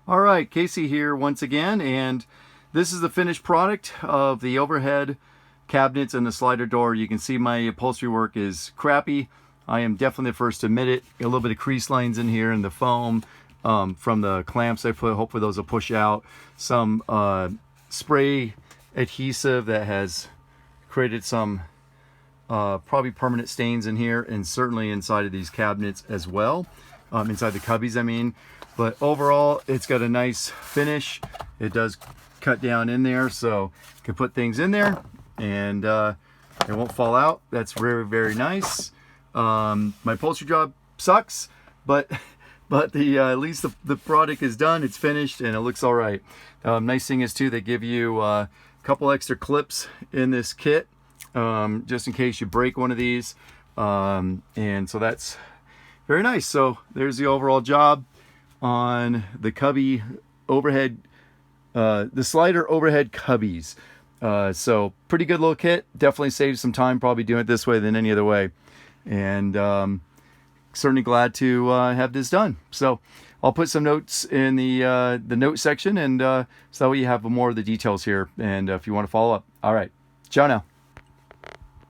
All right, Casey here once again, and this is the finished product of the overhead cabinets and the slider door. You can see my upholstery work is crappy. I am definitely the first to admit it. A little bit of crease lines in here and the foam from the clamps I put. Hopefully those will push out. Some spray adhesive that has created some probably permanent stains in here, and certainly inside of these cabinets as well. Inside the cubbies, I mean. But overall, it's got a nice finish. It does cut down in there, so you can put things in there and it won't fall out. That's very, very nice. My upholstery job sucks, but the at least the product is done. It's finished and it looks all right. Nice thing is too, they give you a couple extra clips in this kit, just in case you break one of these, and so that's very nice. So there's the overall job on the cubby overhead, the slider overhead cubbies. So pretty good little kit. Definitely saves some time probably doing it this way than any other way, and certainly glad to have this done. So I'll put some notes in the note section, and so that way you have more of the details here, and if you want to follow up. All right, ciao now.